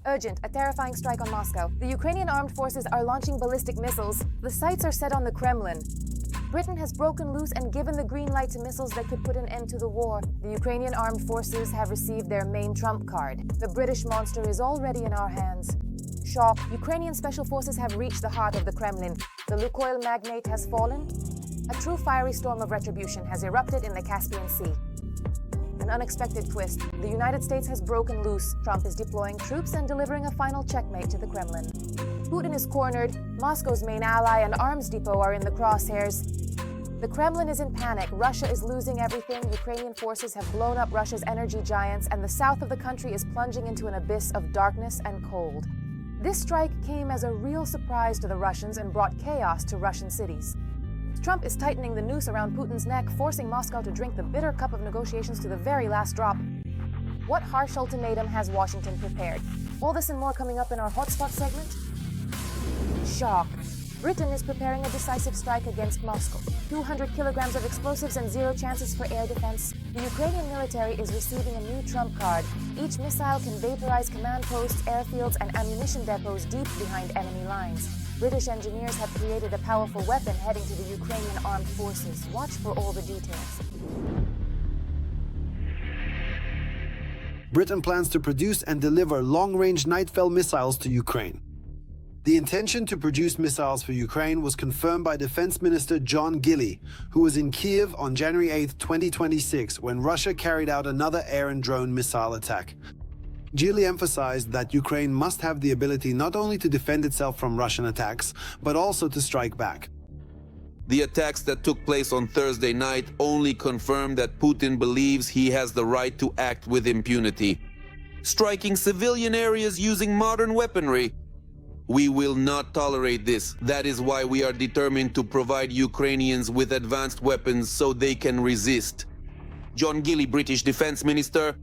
Urgent, a terrifying strike on Moscow. The Ukrainian armed forces are launching ballistic missiles. The sights are set on the Kremlin. Britain has broken loose and given the green light to missiles that could put an end to the war. The Ukrainian armed forces have received their main trump card. The British monster is already in our hands. Shock. Ukrainian special forces have reached the heart of the Kremlin. The Lukoil magnate has fallen. A true fiery storm of retribution has erupted in the Caspian Sea. An unexpected twist. The United States has broken loose. Trump is deploying troops and delivering a final checkmate to the Kremlin. Putin is cornered. Moscow's main ally and arms depot are in the crosshairs. The Kremlin is in panic. Russia is losing everything. Ukrainian forces have blown up Russia's energy giants, and the south of the country is plunging into an abyss of darkness and cold. This strike came as a real surprise to the Russians and brought chaos to Russian cities. Trump is tightening the noose around Putin's neck, forcing Moscow to drink the bitter cup of negotiations to the very last drop. What harsh ultimatum has Washington prepared? All this and more coming up in our hotspot segment. Shock. Britain is preparing a decisive strike against Moscow. 200 kilograms of explosives and zero chances for air defense. The Ukrainian military is receiving a new trump card. Each missile can vaporize command posts, airfields, and ammunition depots deep behind enemy lines. British engineers have created a powerful weapon heading to the Ukrainian armed forces. Watch for all the details. Britain plans to produce and deliver long-range Nightfall missiles to Ukraine. The intention to produce missiles for Ukraine was confirmed by Defense Minister John Gilly, who was in Kiev on January 8, 2026, when Russia carried out another air and drone missile attack. Gilly emphasized that Ukraine must have the ability not only to defend itself from Russian attacks, but also to strike back. The attacks that took place on Thursday night only confirmed that Putin believes he has the right to act with impunity, striking civilian areas using modern weaponry. We will not tolerate this. That is why we are determined to provide Ukrainians with advanced weapons so they can resist. John Gilly, British Defense Minister.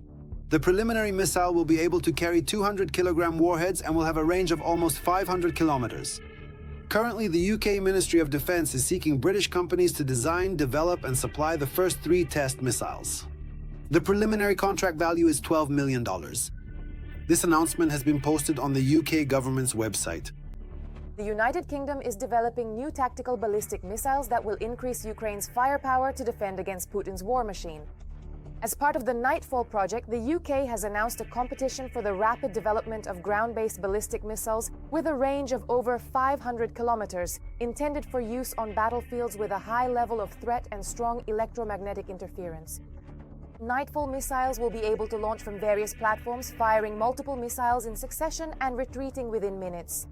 The preliminary missile will be able to carry 200-kilogram warheads and will have a range of almost 500 kilometers. Currently, the UK Ministry of Defence is seeking British companies to design, develop, and supply the first 3 test missiles. The preliminary contract value is $12 million. This announcement has been posted on the UK government's website. The United Kingdom is developing new tactical ballistic missiles that will increase Ukraine's firepower to defend against Putin's war machine. As part of the Nightfall project, the UK has announced a competition for the rapid development of ground-based ballistic missiles with a range of over 500 kilometers, intended for use on battlefields with a high level of threat and strong electromagnetic interference. Nightfall missiles will be able to launch from various platforms, firing multiple missiles in succession and retreating within minutes.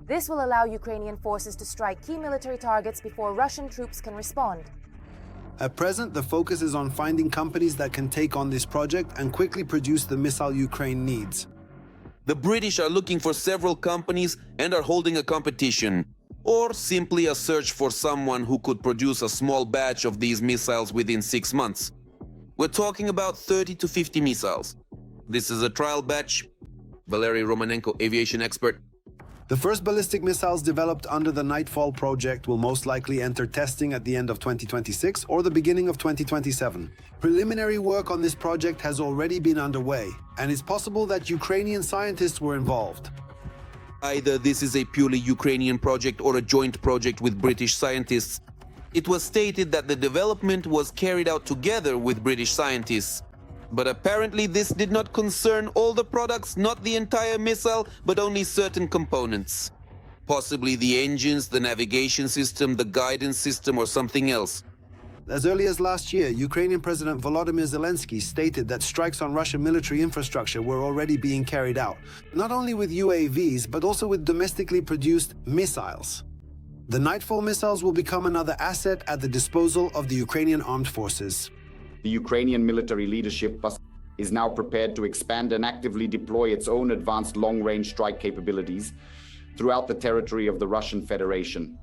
This will allow Ukrainian forces to strike key military targets before Russian troops can respond. At present, the focus is on finding companies that can take on this project and quickly produce the missile Ukraine needs. The British are looking for several companies and are holding a competition, or simply a search for someone who could produce a small batch of these missiles within 6 months. We're talking about 30 to 50 missiles. This is a trial batch. Valery Romanenko, aviation expert. The first ballistic missiles developed under the Nightfall project will most likely enter testing at the end of 2026 or the beginning of 2027. Preliminary work on this project has already been underway, and it's possible that Ukrainian scientists were involved. Either this is a purely Ukrainian project or a joint project with British scientists. It was stated that the development was carried out together with British scientists. But apparently this did not concern all the products, not the entire missile, but only certain components. Possibly the engines, the navigation system, the guidance system, or something else. As early as last year, Ukrainian President Volodymyr Zelensky stated that strikes on Russian military infrastructure were already being carried out, not only with UAVs, but also with domestically produced missiles. The Nightfall missiles will become another asset at the disposal of the Ukrainian armed forces. The Ukrainian military leadership is now prepared to expand and actively deploy its own advanced long-range strike capabilities throughout the territory of the Russian Federation.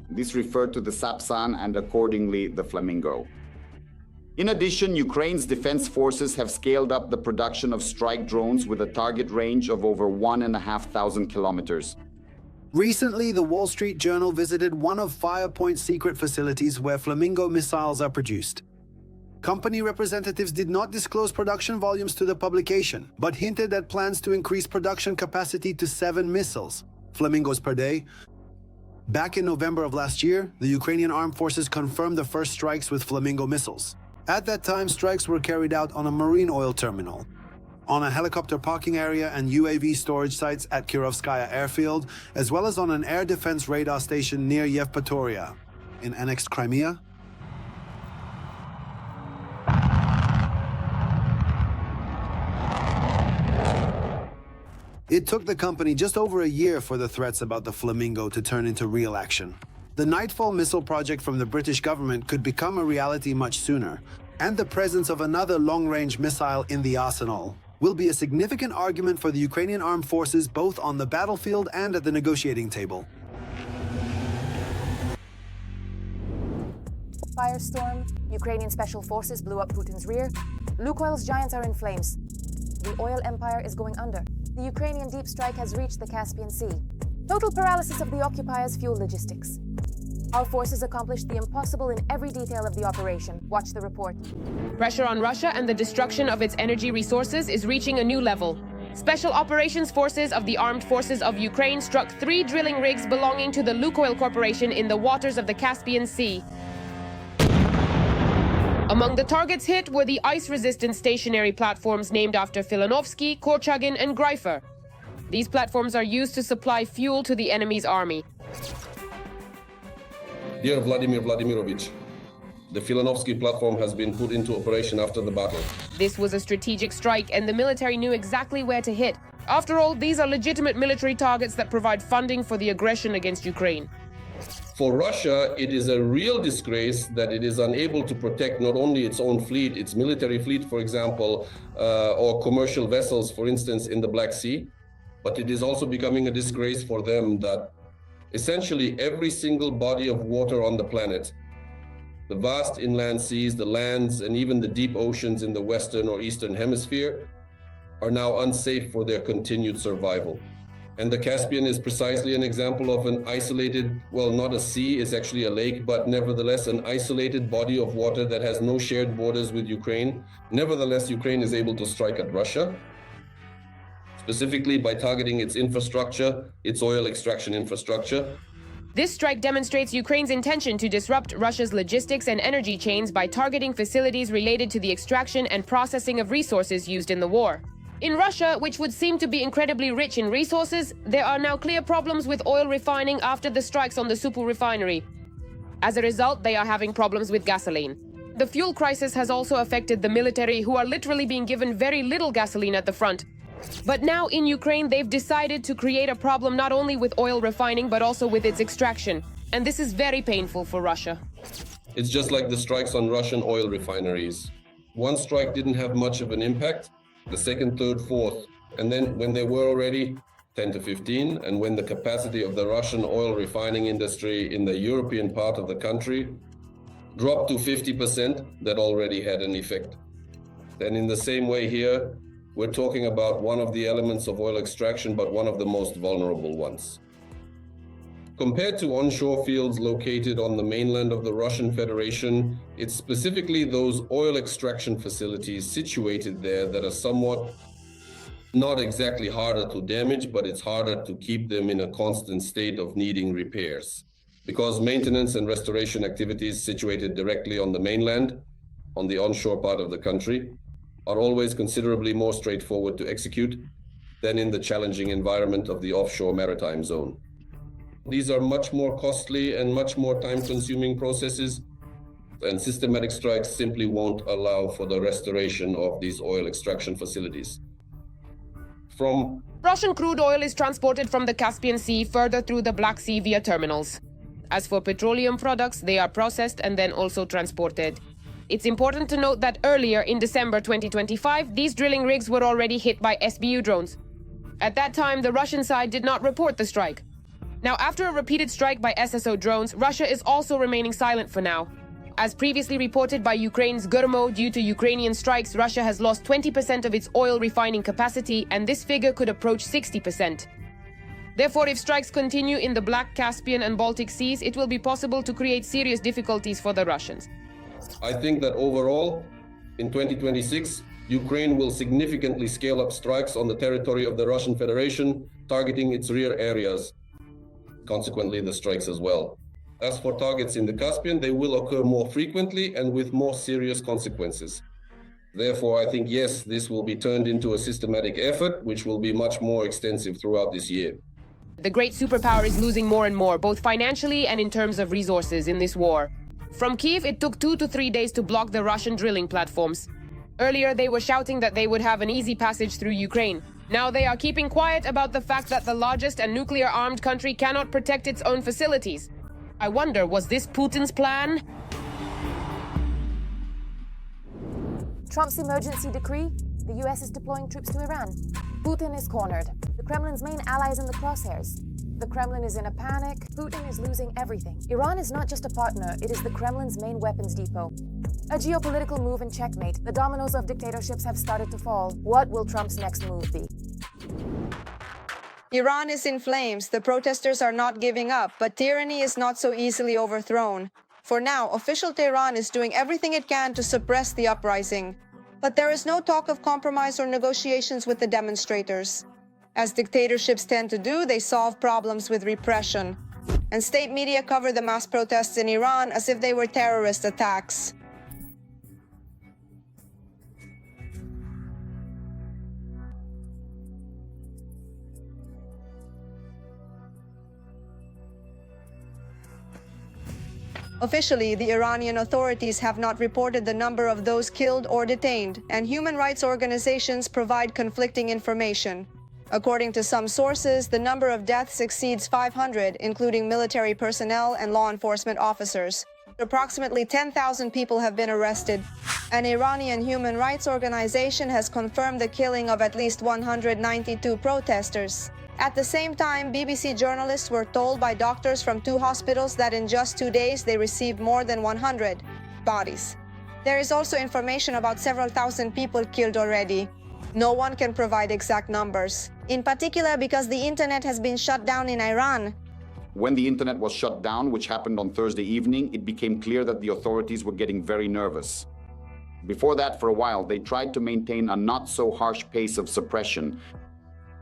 This referred to the Sapsan and accordingly the Flamingo. In addition, Ukraine's defense forces have scaled up the production of strike drones with a target range of over 1,500 kilometers. Recently, the Wall Street Journal visited one of Firepoint's secret facilities where Flamingo missiles are produced. Company representatives did not disclose production volumes to the publication, but hinted at plans to increase production capacity to 7 missiles, Flamingos per day. Back in November of last year, the Ukrainian armed forces confirmed the first strikes with Flamingo missiles. At that time, strikes were carried out on a marine oil terminal, on a helicopter parking area and UAV storage sites at Kirovskaya airfield, as well as on an air defense radar station near Yevpatoria, in annexed Crimea. It took the company just over a year for the threats about the Flamingo to turn into real action. The Nightfall missile project from the British government could become a reality much sooner, and the presence of another long-range missile in the arsenal will be a significant argument for the Ukrainian armed forces both on the battlefield and at the negotiating table. Firestorm, Ukrainian special forces blew up Putin's rear. Lukoil's giants are in flames. The oil empire is going under. The Ukrainian deep strike has reached the Caspian Sea. Total paralysis of the occupiers' fuel logistics. Our forces accomplished the impossible in every detail of the operation. Watch the report. Pressure on Russia and the destruction of its energy resources is reaching a new level. Special operations forces of the armed forces of Ukraine struck 3 drilling rigs belonging to the Lukoil Corporation in the waters of the Caspian Sea. Among the targets hit were the ice-resistant stationary platforms named after Filanovsky, Korchagin, and Greifer. These platforms are used to supply fuel to the enemy's army. Dear Vladimir Vladimirovich, the Filanovsky platform has been put into operation after the battle. This was a strategic strike, and the military knew exactly where to hit. After all, these are legitimate military targets that provide funding for the aggression against Ukraine. For Russia, it is a real disgrace that it is unable to protect not only its own fleet, its military fleet, for example, or commercial vessels, for instance, in the Black Sea, but it is also becoming a disgrace for them that essentially every single body of water on the planet, the vast inland seas, the lands, and even the deep oceans in the Western or Eastern Hemisphere are now unsafe for their continued survival. And the Caspian is precisely an example of an isolated, well, not a sea, it's actually a lake, but nevertheless an isolated body of water that has no shared borders with Ukraine. Nevertheless, Ukraine is able to strike at Russia, specifically by targeting its infrastructure, its oil extraction infrastructure. This strike demonstrates Ukraine's intention to disrupt Russia's logistics and energy chains by targeting facilities related to the extraction and processing of resources used in the war. In Russia, which would seem to be incredibly rich in resources, there are now clear problems with oil refining after the strikes on the Supul refinery. As a result, they are having problems with gasoline. The fuel crisis has also affected the military, who are literally being given very little gasoline at the front. But now in Ukraine, they've decided to create a problem not only with oil refining, but also with its extraction. And this is very painful for Russia. It's just like the strikes on Russian oil refineries. One strike didn't have much of an impact. The second, third, fourth, and then when they were already 10 to 15, and when the capacity of the Russian oil refining industry in the European part of the country dropped to 50%, that already had an effect. Then in the same way here, we're talking about one of the elements of oil extraction, but one of the most vulnerable ones. Compared to onshore fields located on the mainland of the Russian Federation, it's specifically those oil extraction facilities situated there that are somewhat not exactly harder to damage, but it's harder to keep them in a constant state of needing repairs. Because maintenance and restoration activities situated directly on the mainland, on the onshore part of the country, are always considerably more straightforward to execute than in the challenging environment of the offshore maritime zone. These are much more costly and much more time-consuming processes, and systematic strikes simply won't allow for the restoration of these oil extraction facilities. Russian crude oil is transported from the Caspian Sea further through the Black Sea via terminals. As for petroleum products, they are processed and then also transported. It's important to note that earlier in December 2025, these drilling rigs were already hit by SBU drones. At that time, the Russian side did not report the strike. Now, after a repeated strike by SSO drones, Russia is also remaining silent for now. As previously reported by Ukraine's Gurmo, due to Ukrainian strikes, Russia has lost 20% of its oil refining capacity, and this figure could approach 60%. Therefore, if strikes continue in the Black, Caspian, and Baltic Seas, it will be possible to create serious difficulties for the Russians. I think that overall, In 2026, Ukraine will significantly scale up strikes on the territory of the Russian Federation, targeting its rear areas. Consequently, the strikes as well. As for targets in the Caspian, they will occur more frequently and with more serious consequences. Therefore, I think, yes, this will be turned into a systematic effort, which will be much more extensive throughout this year. The great superpower is losing more and more, both financially and in terms of resources in this war. From Kyiv, it took 2 to 3 days to block the Russian drilling platforms. Earlier, they were shouting that they would have an easy passage through Ukraine. Now they are keeping quiet about the fact that the largest and nuclear-armed country cannot protect its own facilities. I wonder, was this Putin's plan? Trump's emergency decree? The US is deploying troops to Iran. Putin is cornered. The Kremlin's main ally is in the crosshairs. The Kremlin is in a panic. Putin is losing everything. Iran is not just a partner, it is the Kremlin's main weapons depot. A geopolitical move and checkmate. The dominoes of dictatorships have started to fall. What will Trump's next move be? Iran is in flames. The protesters are not giving up, but tyranny is not so easily overthrown. For now, official Tehran is doing everything it can to suppress the uprising. But there is no talk of compromise or negotiations with the demonstrators. As dictatorships tend to do, they solve problems with repression. And state media cover the mass protests in Iran as if they were terrorist attacks. Officially, the Iranian authorities have not reported the number of those killed or detained, and human rights organizations provide conflicting information. According to some sources, the number of deaths exceeds 500, including military personnel and law enforcement officers. Approximately 10,000 people have been arrested. An Iranian human rights organization has confirmed the killing of at least 192 protesters. At the same time, BBC journalists were told by doctors from 2 hospitals that in just 2 days they received more than 100 bodies. There is also information about several thousand people killed already. No one can provide exact numbers, in particular because the internet has been shut down in Iran. When the internet was shut down, which happened on Thursday evening, it became clear that the authorities were getting very nervous. Before that, for a while, they tried to maintain a not-so-harsh pace of suppression.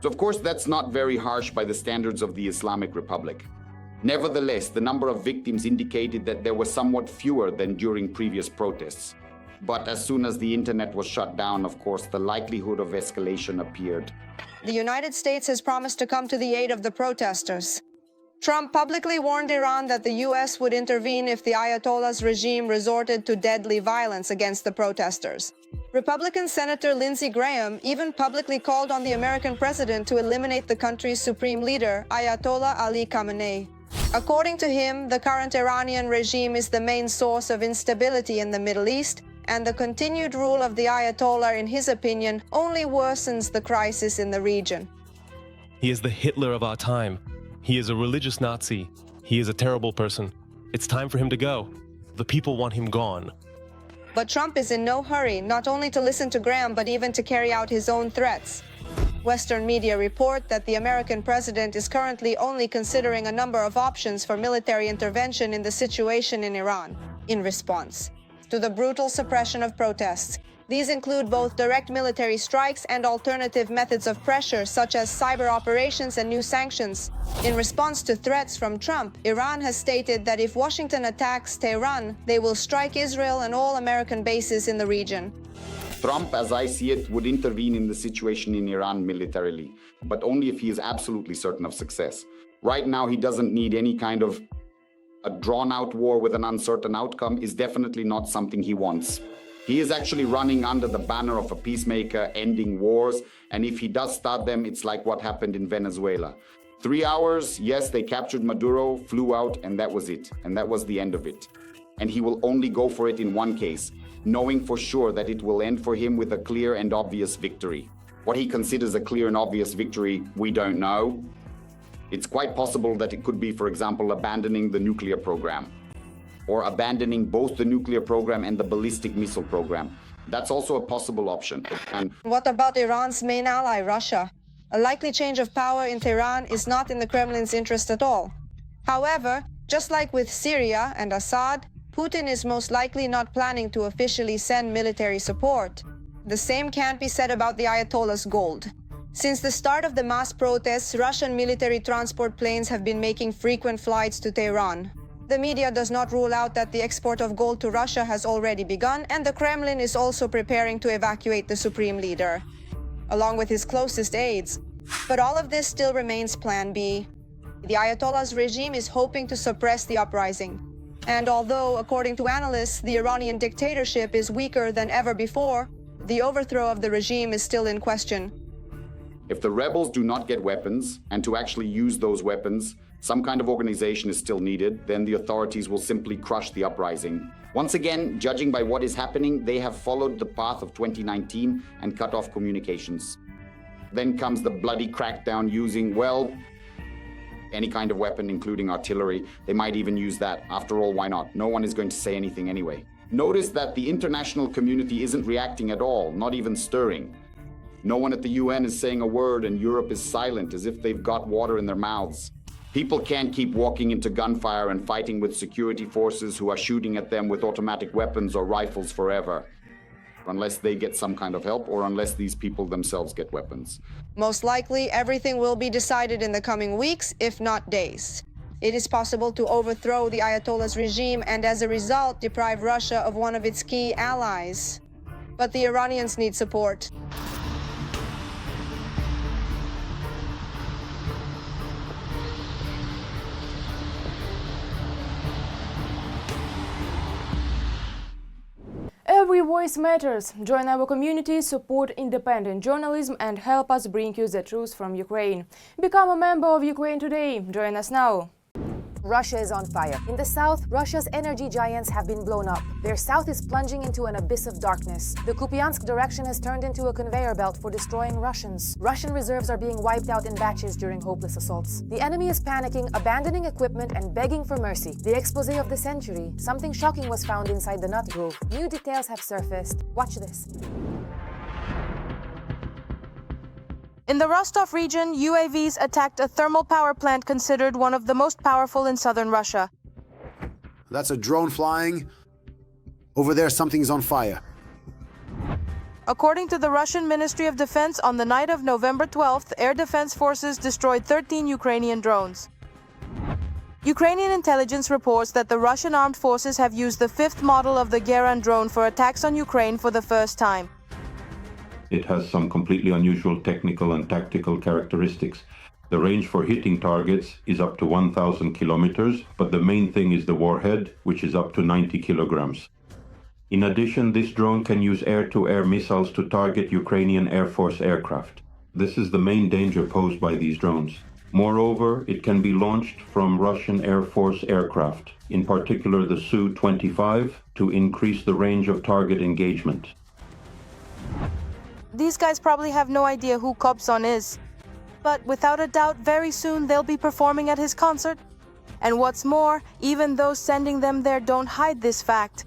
So of course, that's not very harsh by the standards of the Islamic Republic. Nevertheless, the number of victims indicated that there were somewhat fewer than during previous protests. But as soon as the internet was shut down, of course, the likelihood of escalation appeared. The United States has promised to come to the aid of the protesters. Trump publicly warned Iran that the US would intervene if the Ayatollah's regime resorted to deadly violence against the protesters. Republican Senator Lindsey Graham even publicly called on the American president to eliminate the country's supreme leader, Ayatollah Ali Khamenei. According to him, the current Iranian regime is the main source of instability in the Middle East, and the continued rule of the Ayatollah, in his opinion, only worsens the crisis in the region. He is the Hitler of our time. He is a religious Nazi. He is a terrible person. It's time for him to go. The people want him gone. But Trump is in no hurry, not only to listen to Graham, but even to carry out his own threats. Western media report that the American president is currently only considering a number of options for military intervention in the situation in Iran, in response to the brutal suppression of protests. These include both direct military strikes and alternative methods of pressure, such as cyber operations and new sanctions. In response to threats from Trump, Iran has stated that if Washington attacks Tehran, they will strike Israel and all American bases in the region. Trump, as I see it, would intervene in the situation in Iran militarily, but only if he is absolutely certain of success. Right now, he doesn't need any kind of a drawn-out war with an uncertain outcome is definitely not something he wants. He is actually running under the banner of a peacemaker, ending wars, and if he does start them, it's like what happened in Venezuela. 3 hours, yes, they captured Maduro, flew out, and that was it. And that was the end of it. And he will only go for it in one case, knowing for sure that it will end for him with a clear and obvious victory. What he considers a clear and obvious victory, we don't know. It's quite possible that it could be, for example, abandoning the nuclear program, or abandoning both the nuclear program and the ballistic missile program. That's also a possible option. And what about Iran's main ally, Russia? A likely change of power in Tehran is not in the Kremlin's interest at all. However, just like with Syria and Assad, Putin is most likely not planning to officially send military support. The same can't be said about the Ayatollah's gold. Since the start of the mass protests, Russian military transport planes have been making frequent flights to Tehran. The media does not rule out that the export of gold to Russia has already begun, and the Kremlin is also preparing to evacuate the supreme leader, along with his closest aides. But all of this still remains Plan B. The Ayatollah's regime is hoping to suppress the uprising. And although, according to analysts, the Iranian dictatorship is weaker than ever before, the overthrow of the regime is still in question. If the rebels do not get weapons, and to actually use those weapons, some kind of organization is still needed, then the authorities will simply crush the uprising. Once again, judging by what is happening, they have followed the path of 2019 and cut off communications. Then comes the bloody crackdown using, well, any kind of weapon, including artillery. They might even use that. After all, why not? No one is going to say anything anyway. Notice that the international community isn't reacting at all, not even stirring. No one at the UN is saying a word, and Europe is silent, as if they've got water in their mouths. People can't keep walking into gunfire and fighting with security forces who are shooting at them with automatic weapons or rifles forever, unless they get some kind of help or unless these people themselves get weapons. Most likely, everything will be decided in the coming weeks, if not days. It is possible to overthrow the Ayatollah's regime and, as a result, deprive Russia of one of its key allies. But the Iranians need support. Every voice matters. Join our community, support independent journalism, and help us bring you the truth from Ukraine. Become a member of Ukraine today. Join us now. Russia is on fire. In the south, Russia's energy giants have been blown up. Their south is plunging into an abyss of darkness. The Kupiansk direction has turned into a conveyor belt for destroying Russians. Russian reserves are being wiped out in batches during hopeless assaults. The enemy is panicking, abandoning equipment, and begging for mercy. The expose of the century. Something shocking was found inside the nut grove. New details have surfaced. Watch this. In the Rostov region, UAVs attacked a thermal power plant considered one of the most powerful in southern Russia. That's a drone flying. Over there, something's on fire. According to the Russian Ministry of Defense, on the night of November 12th, air defense forces destroyed 13 Ukrainian drones. Ukrainian intelligence reports that the Russian armed forces have used the fifth model of the Geran drone for attacks on Ukraine for the first time. It has some completely unusual technical and tactical characteristics. The range for hitting targets is up to 1,000 kilometers, but the main thing is the warhead, which is up to 90 kilograms. In addition, this drone can use air-to-air missiles to target Ukrainian Air Force aircraft. This is the main danger posed by these drones. Moreover, it can be launched from Russian Air Force aircraft, in particular the Su-25, to increase the range of target engagement. These guys probably have no idea who Kobzon is. But without a doubt, very soon they'll be performing at his concert. And what's more, even those sending them there don't hide this fact.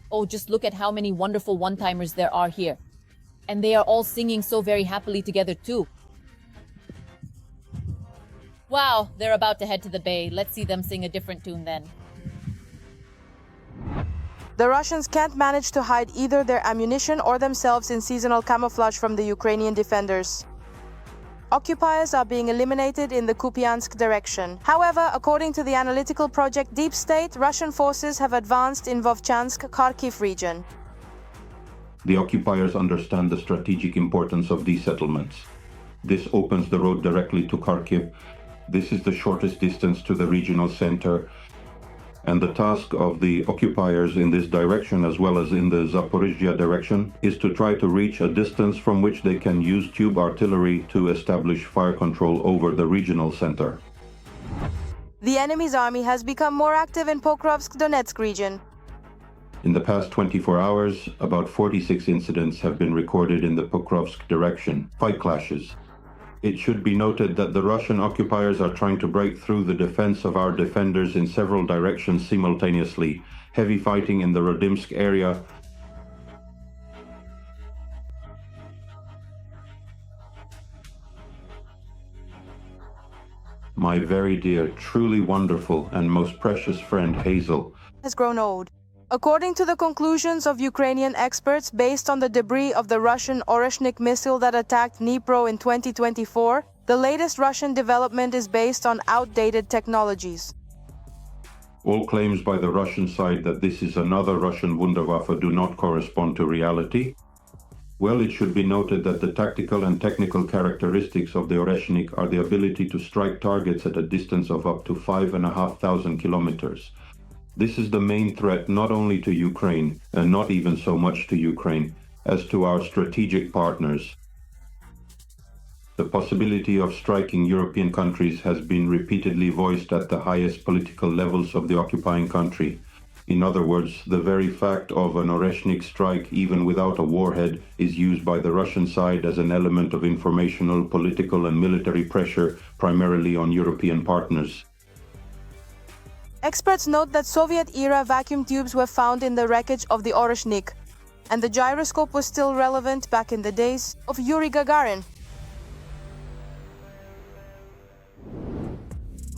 Oh, just look at how many wonderful one-timers there are here. And they are all singing so very happily together too. Wow, they're about to head to the bay. Let's see them sing a different tune then. The Russians can't manage to hide either their ammunition or themselves in seasonal camouflage from the Ukrainian defenders. Occupiers are being eliminated in the Kupiansk direction. However, according to the analytical project Deep State, Russian forces have advanced in Vovchansk, Kharkiv region. The occupiers understand the strategic importance of these settlements. This opens the road directly to Kharkiv. This is the shortest distance to the regional center. And the task of the occupiers in this direction, as well as in the Zaporizhia direction, is to try to reach a distance from which they can use tube artillery to establish fire control over the regional center. The enemy's army has become more active in Pokrovsk-Donetsk region. In the past 24 hours, about 46 incidents have been recorded in the Pokrovsk direction, fight clashes. It should be noted that the Russian occupiers are trying to break through the defense of our defenders in several directions simultaneously. Heavy fighting in the Rodimsk area. my very dear, truly wonderful, and most precious friend Hazel, has grown old. According to the conclusions of Ukrainian experts based on the debris of the Russian Oreshnik missile that attacked Dnipro in 2024, the latest Russian development is based on outdated technologies. All claims by the Russian side that this is another Russian Wunderwaffe do not correspond to reality. Well, it should be noted that the tactical and technical characteristics of the Oreshnik are the ability to strike targets at a distance of up to 5,500 kilometers. This is the main threat not only to Ukraine, and not even so much to Ukraine, as to our strategic partners. The possibility of striking European countries has been repeatedly voiced at the highest political levels of the occupying country. In other words, the very fact of an Oreshnik strike, even without a warhead, is used by the Russian side as an element of informational, political, and military pressure, primarily on European partners. Experts note that Soviet-era vacuum tubes were found in the wreckage of the Oreshnik, and the gyroscope was still relevant back in the days of Yuri Gagarin.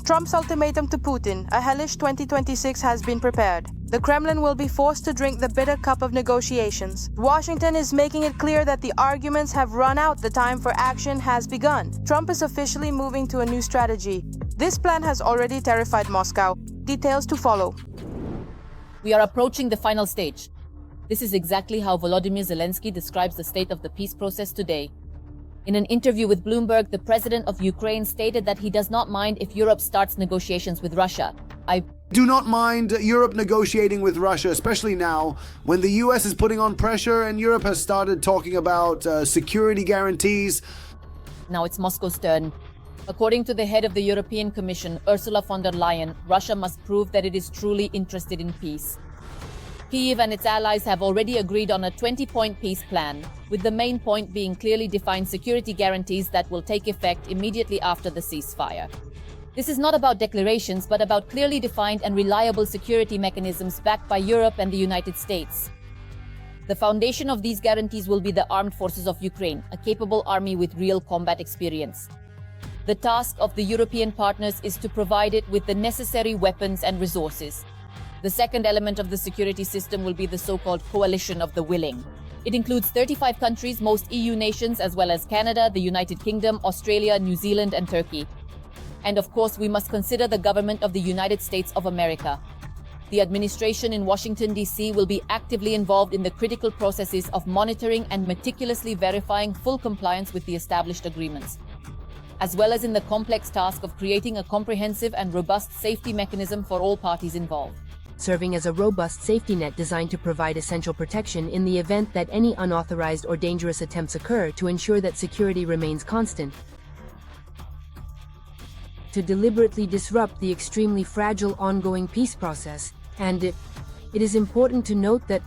Trump's ultimatum to Putin, a hellish 2026 has been prepared. The Kremlin will be forced to drink the bitter cup of negotiations. Washington is making it clear that the arguments have run out, the time for action has begun. Trump is officially moving to a new strategy. This plan has already terrified Moscow. Details to follow. We are approaching the final stage. This is exactly how Volodymyr Zelensky describes the state of the peace process today. In an interview with Bloomberg, the president of Ukraine stated that he does not mind if Europe starts negotiations with Russia. I do not mind Europe negotiating with Russia, especially now when the US is putting on pressure and Europe has started talking about security guarantees. Now it's Moscow's turn. According to the head of the European Commission, Ursula von der Leyen, Russia must prove that it is truly interested in peace. Kyiv and its allies have already agreed on a 20-point peace plan, with the main point being clearly defined security guarantees that will take effect immediately after the ceasefire. This is not about declarations, but about clearly defined and reliable security mechanisms backed by Europe and the United States. The foundation of these guarantees will be the armed forces of Ukraine, a capable army with real combat experience. The task of the European partners is to provide it with the necessary weapons and resources. The second element of the security system will be the so-called coalition of the willing. It includes 35 countries, most EU nations, as well as Canada, the United Kingdom, Australia, New Zealand, and Turkey. And of course, we must consider the government of the United States of America. The administration in Washington, D.C. will be actively involved in the critical processes of monitoring and meticulously verifying full compliance with the established agreements, as well as in the complex task of creating a comprehensive and robust safety mechanism for all parties involved, serving as a robust safety net designed to provide essential protection in the event that any unauthorized or dangerous attempts occur, to ensure that security remains constant, to deliberately disrupt the extremely fragile ongoing peace process. And it is important to note that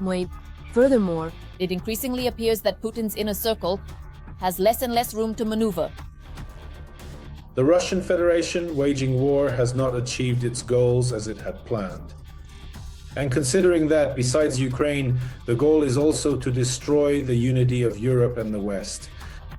furthermore, it increasingly appears that Putin's inner circle has less and less room to maneuver. The Russian Federation waging war has not achieved its goals as it had planned. And considering that, besides Ukraine, the goal is also to destroy the unity of Europe and the West.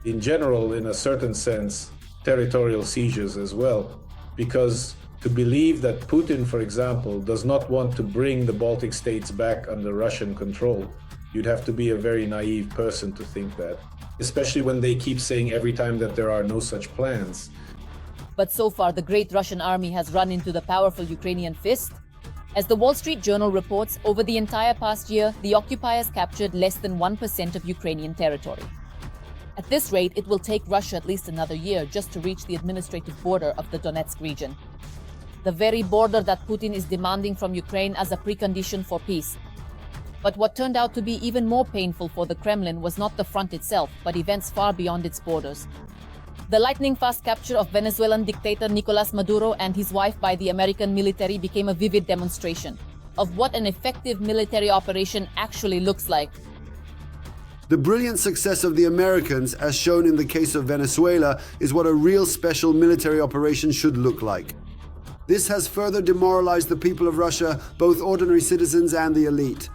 In general, in a certain sense, territorial seizures as well. Because to believe that Putin, for example, does not want to bring the Baltic states back under Russian control, you'd have to be a very naive person to think that. Especially when they keep saying every time that there are no such plans. But so far, the great Russian army has run into the powerful Ukrainian fist. As the Wall Street Journal reports, over the entire past year, the occupiers captured less than 1% of Ukrainian territory. At this rate, it will take Russia at least another year just to reach the administrative border of the Donetsk region. The very border that Putin is demanding from Ukraine as a precondition for peace. But what turned out to be even more painful for the Kremlin was not the front itself, but events far beyond its borders. The lightning-fast capture of Venezuelan dictator Nicolas Maduro and his wife by the American military became a vivid demonstration of what an effective military operation actually looks like. The brilliant success of the Americans, as shown in the case of Venezuela, is what a real special military operation should look like. This has further demoralized the people of Russia, both ordinary citizens and the elite.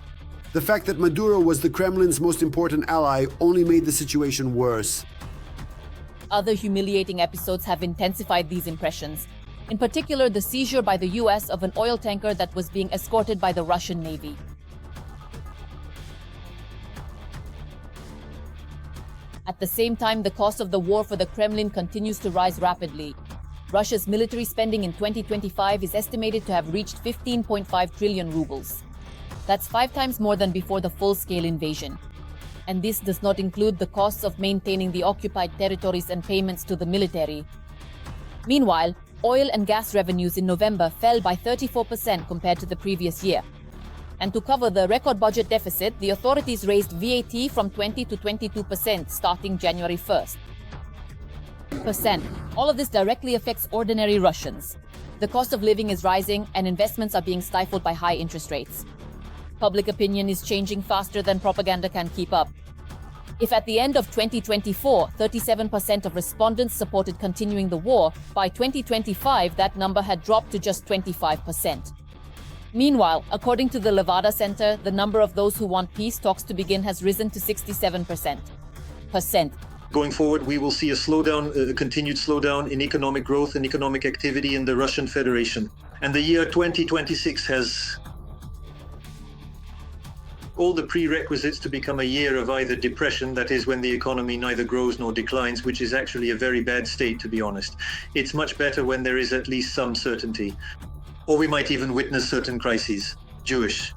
The fact that Maduro was the Kremlin's most important ally only made the situation worse. Other humiliating episodes have intensified these impressions. In particular, the seizure by the US of an oil tanker that was being escorted by the Russian Navy. At the same time, the cost of the war for the Kremlin continues to rise rapidly. Russia's military spending in 2025 is estimated to have reached 15.5 trillion rubles. That's 5 times more than before the full-scale invasion. And this does not include the costs of maintaining the occupied territories and payments to the military. Meanwhile, oil and gas revenues in November fell by 34% compared to the previous year. And to cover the record budget deficit, the authorities raised VAT from 20 to 22% starting January 1st. All of this directly affects ordinary Russians. The cost of living is rising and investments are being stifled by high interest rates. Public opinion is changing faster than propaganda can keep up. If at the end of 2024, 37% of respondents supported continuing the war, by 2025 that number had dropped to just 25%. Meanwhile, according to the Levada Center, the number of those who want peace talks to begin has risen to 67%. Going forward, we will see a continued slowdown in economic growth and economic activity in the Russian Federation. And the year 2026 has all the prerequisites to become a year of either depression, that is when the economy neither grows nor declines, which is actually a very bad state, to be honest. It's much better when there is at least some certainty. Or we might even witness certain crises. Jewish.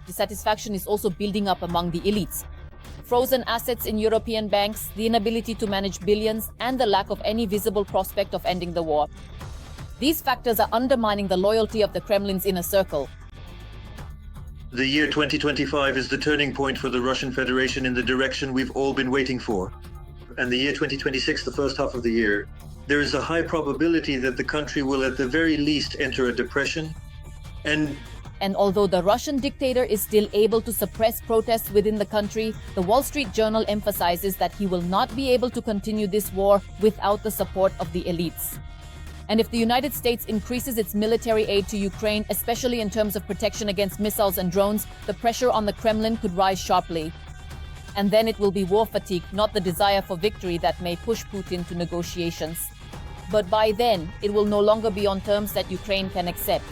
Dissatisfaction is also building up among the elites. Frozen assets in European banks, the inability to manage billions, and the lack of any visible prospect of ending the war. These factors are undermining the loyalty of the Kremlin's inner circle. The year 2025 is the turning point for the Russian Federation in the direction we've all been waiting for. And the year 2026, the first half of the year, there is a high probability that the country will at the very least enter a depression. And although the Russian dictator is still able to suppress protests within the country, the Wall Street Journal emphasizes that he will not be able to continue this war without the support of the elites. And if the United States increases its military aid to Ukraine, especially in terms of protection against missiles and drones, the pressure on the Kremlin could rise sharply. And then it will be war fatigue, not the desire for victory, that may push Putin to negotiations. But by then, it will no longer be on terms that Ukraine can accept.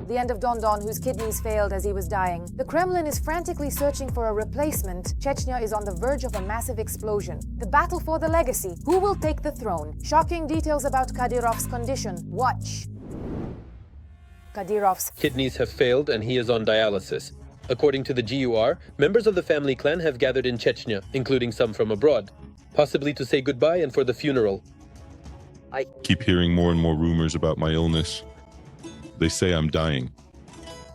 The end of Don Don, whose kidneys failed as he was dying. The Kremlin is frantically searching for a replacement. Chechnya is on the verge of a massive explosion. The battle for the legacy. Who will take the throne? Shocking details about Kadyrov's condition. Watch. Kadyrov's kidneys have failed and he is on dialysis. According to the GUR, members of the family clan have gathered in Chechnya, including some from abroad, possibly to say goodbye and for the funeral. I keep hearing more and more rumors about my illness. They say I'm dying,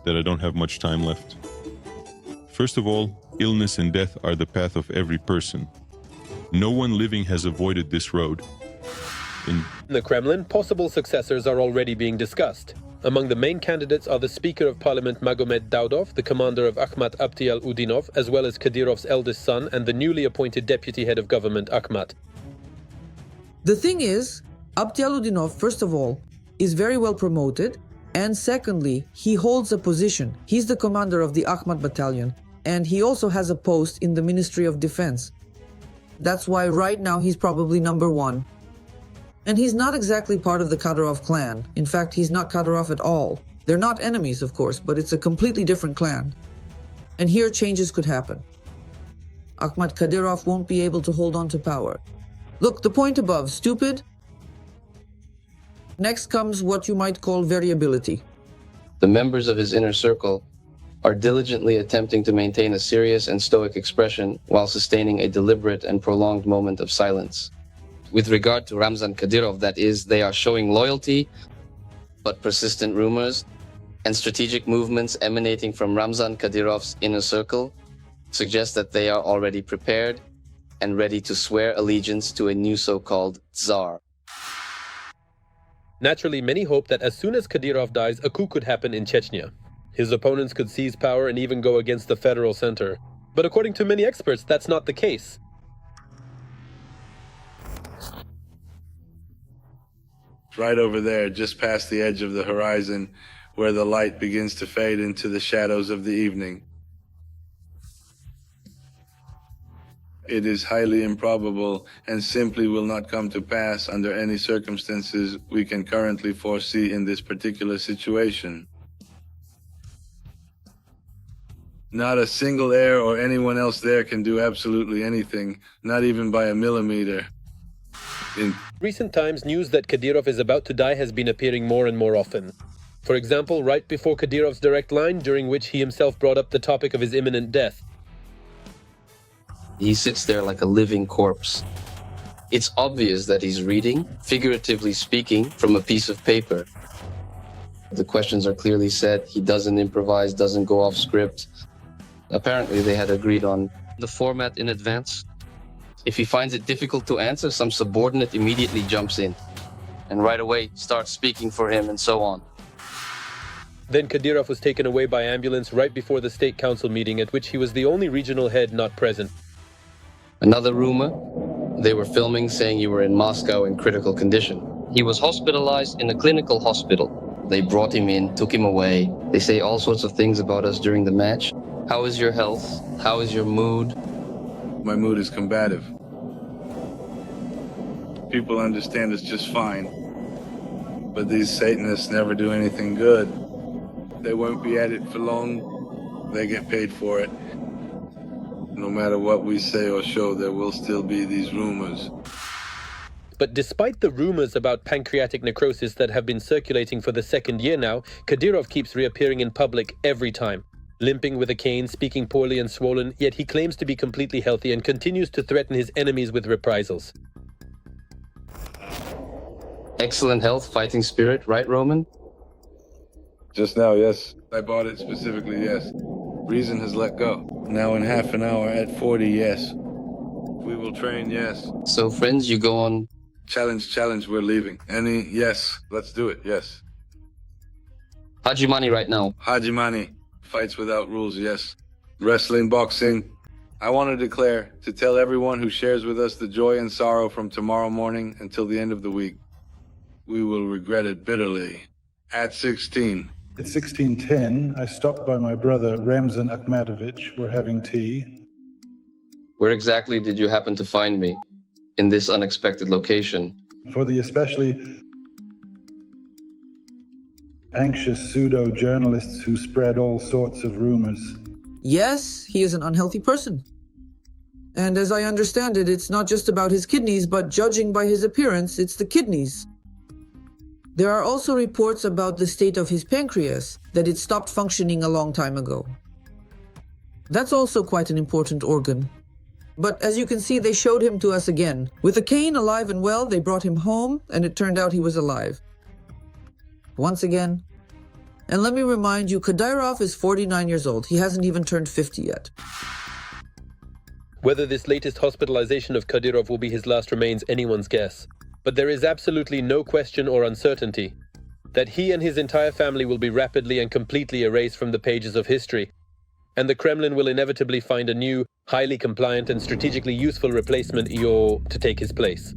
that I don't have much time left. First of all, illness and death are the path of every person. No one living has avoided this road. In the Kremlin, possible successors are already being discussed. Among the main candidates are the Speaker of Parliament Magomed Daudov, the commander of Akhmat Abdial-Udinov, as well as Kadyrov's eldest son and the newly appointed deputy head of government, Akhmat. The thing is, Abdial-Udinov, first of all, is very well promoted. And secondly, he holds a position. He's the commander of the Akhmat battalion, and he also has a post in the Ministry of Defense. That's why right now he's probably number one. And he's not exactly part of the Kadyrov clan. In fact, he's not Kadyrov at all. They're not enemies, of course, but it's a completely different clan. And here changes could happen. Akhmat Kadyrov won't be able to hold on to power. Look, the point above, stupid. Next comes what you might call variability. The members of his inner circle are diligently attempting to maintain a serious and stoic expression while sustaining a deliberate and prolonged moment of silence. With regard to Ramzan Kadyrov, that is, they are showing loyalty, but persistent rumors and strategic movements emanating from Ramzan Kadyrov's inner circle suggest that they are already prepared and ready to swear allegiance to a new so-called Tsar. Naturally, many hope that as soon as Kadyrov dies, a coup could happen in Chechnya. His opponents could seize power and even go against the federal center. But according to many experts, that's not the case. Right over there, just past the edge of the horizon, where the light begins to fade into the shadows of the evening. it is highly improbable and simply will not come to pass under any circumstances we can currently foresee in this particular situation. Not a single heir or anyone else there can do absolutely anything, not even by a millimeter. In recent times, news that Kadyrov is about to die has been appearing more and more often. For example, right before Kadyrov's direct line, during which he himself brought up the topic of his imminent death. He sits there like a living corpse. It's obvious that he's reading, figuratively speaking, from a piece of paper. The questions are clearly set. He doesn't improvise, doesn't go off script. Apparently, they had agreed on the format in advance. If he finds it difficult to answer, some subordinate immediately jumps in and right away starts speaking for him and so on. Then Kadyrov was taken away by ambulance right before the State Council meeting, at which he was the only regional head not present. Another rumor, they were filming saying you were in Moscow in critical condition. He was hospitalized in a clinical hospital. They brought him in, took him away. They say all sorts of things about us during the match. How is your health? How is your mood? My mood is combative. People understand it's just fine. But these Satanists never do anything good. They won't be at it for long. They get paid for it. No matter what we say or show, there will still be these rumors. But despite the rumors about pancreatic necrosis that have been circulating for the second year now, Kadyrov keeps reappearing in public every time. Limping with a cane, speaking poorly and swollen, yet he claims to be completely healthy and continues to threaten his enemies with reprisals. Excellent health, fighting spirit, right, Roman? Just now, yes. I bought it specifically, yes. Reason has let go. Now in half an hour at 40, yes. We will train, yes. So friends, you go on... Challenge, we're leaving. Any? Yes. Let's do it, yes. Hajimani right now. Hajimani. Fights without rules, yes. Wrestling, boxing. I want to declare, to tell everyone who shares with us the joy and sorrow from tomorrow morning until the end of the week. We will regret it bitterly. At 16. At 16:10, I stopped by my brother, Ramzan Akhmatovich. We're having tea. Where exactly did you happen to find me? In this unexpected location? For the especially anxious pseudo-journalists who spread all sorts of rumors. Yes, he is an unhealthy person. And as I understand it, it's not just about his kidneys, but judging by his appearance, it's the kidneys. There are also reports about the state of his pancreas, that it stopped functioning a long time ago. That's also quite an important organ. But as you can see, they showed him to us again. With a cane, alive and well, they brought him home, and it turned out he was alive. Once again. And let me remind you, Kadyrov is 49 years old. He hasn't even turned 50 yet. Whether this latest hospitalization of Kadyrov will be his last remains anyone's guess. But there is absolutely no question or uncertainty that he and his entire family will be rapidly and completely erased from the pages of history, and the Kremlin will inevitably find a new, highly compliant and strategically useful replacement to take his place.